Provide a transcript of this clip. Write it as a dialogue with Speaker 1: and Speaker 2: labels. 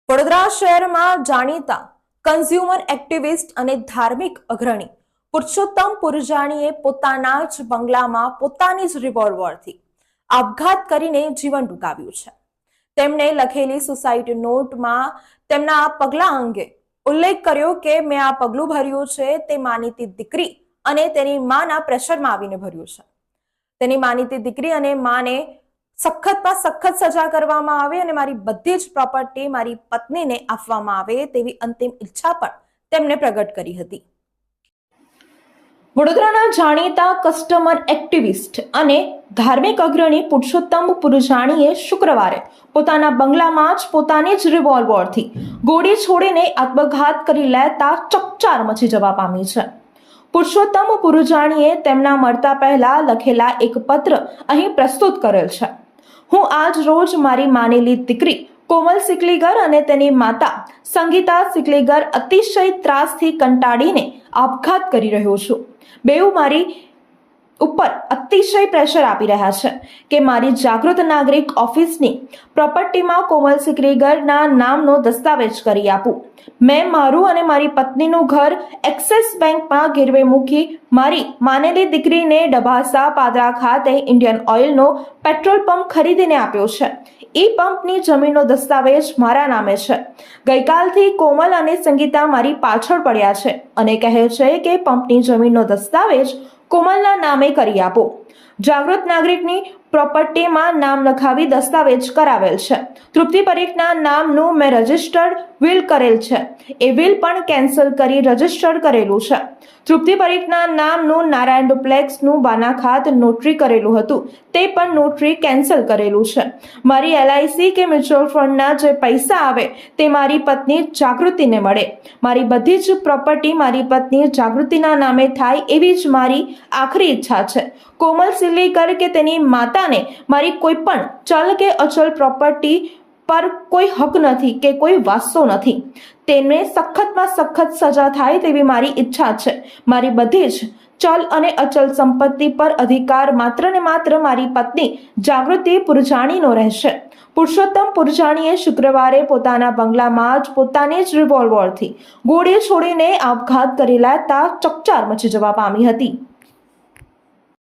Speaker 1: વડોદરા શહેરમાં જાણીતા consumer activist અને ધાર્મિક અગ્રણી પુરુષોત્તમ પુરજાણીએ પોતાના જ બંગલામાં પોતાની જ રિવોલ્વરથી આપઘાત કરીને જીવન ટૂંકાવ્યું છે। તેમણે લખેલી સુસાઇડ નોટમાં તેમના આ પગલા અંગે ઉલ્લેખ કર્યો કે મેં આ પગલું ભર્યું છે તે માનીતી દીકરી અને તેની માના પ્રેશરમાં આવીને ભર્યું છે। તેની માનીતી દીકરી અને માને સખતમાં સખત સજા કરવામાં આવે અને મારી બધી જ પ્રોપર્ટી મારી પત્નીને આપવામાં આવે તેવી અંતિમ ઈચ્છા પણ તેમણે પ્રગટ કરી હતી। વડોદરાના જાણીતા કસ્ટમર એક્ટિવિસ્ટ અને ધાર્મિક અગ્રણી પુરુષોત્તમ પુરજાણીએ શુક્રવારે પોતાના બંગલામાં જ પોતાની જ રિવોલ્વરથી ગોળી છોડીને આત્મઘાત કરી લેતા ચકચાર મચી જવા પામી છે। પુરુષોત્તમ પુરજાણીએ તેમના મરતા પહેલા લખેલા એક પત્ર અહીં પ્રસ્તુત કરેલ છે। હું આજ રોજ મારી માનેલી દીકરી કોમલ સિકલીગર અને તેની માતા સંગીતા સિકલીગર અતિશય ત્રાસથી કંટાળીને આપઘાત કરી રહ્યો છું। બેઉ મારી ઉપર અતિશય પ્રેશર આપી રહ્યા છે કે મારી જાગૃત નાગરિક ઓફિસની પ્રોપર્ટીમાં કોમલ સિકલીગરના નામનો દસ્તાવેજ કરી આપું। મેં મારું અને મારી પત્નીનું ઘર એક્સિસ બેંકમાં ગીરવે મૂકી મારી માનેલી દીકરીને ડભાસા પાદરા ખાતે ઇન્ડિયન ઓઇલનો પેટ્રોલ પંપ ખરીદીને આપ્યો છે। ઈ પંપની જમીનનો દસ્તાવેજ મારા નામે છે। ગઈકાલથી કોમલ અને સંગીતા મારી પાછળ પડ્યા છે અને કહે છે કે પંપની જમીનનો દસ્તાવેજ કોમલના નામે કરી આપો। જાગૃત નાગરિકની પ્રોપર્ટીમાં નામ લખાવી દસ્તાવેજ કરાવેલ છે। તૃપ્તિ પરીખના નામનું મેં રજિસ્ટર્ડ વિલ કરેલ છે, એ વિલ પણ કેન્સલ કરી રજિસ્ટર્ડ કરેલું છે। તૃપ્તિ પરીખના નામનું નારાયણ ડુપ્લેક્સનું બાનાખાત નોટરી કરેલું હતું, તે પણ નોટરી કેન્સલ કરેલું છે। મારી LIC કે મ્યુચ્યુઅલ ફંડના જે પૈસા આવે તે મારી પત્ની જાગૃતિને મળે। મારી બધી જ પ્રોપર્ટી મારી પત્ની જાગૃતિના નામે થાય એવી જ મારી આખરી ઈચ્છા છે। કોમલ સિકલીગર કે તેની માતાને મારી કોઈ પણ ચલ કે અચલ પ્રોપર્ટી પર કોઈ હક નથી કે કોઈ વાસ્તો નથી। તેમને સખતમાં સખત સજા થાય તેવી મારી ઈચ્છા છે। મારી બધી જ ચલ અને અચલ સંપત્તિ પર અધિકાર માત્ર ને માત્ર મારી પત્ની જાગૃતિ પુરજાણીનો રહેશે। પુરુષોત્તમ પુરજાણીએ શુક્રવારે પોતાના બંગલામાં જ પોતાની જ રિવોલ્વરથી ગોળી છોડીને આપઘાત કરી લેતા ચકચાર મચી જવા પામી હતી।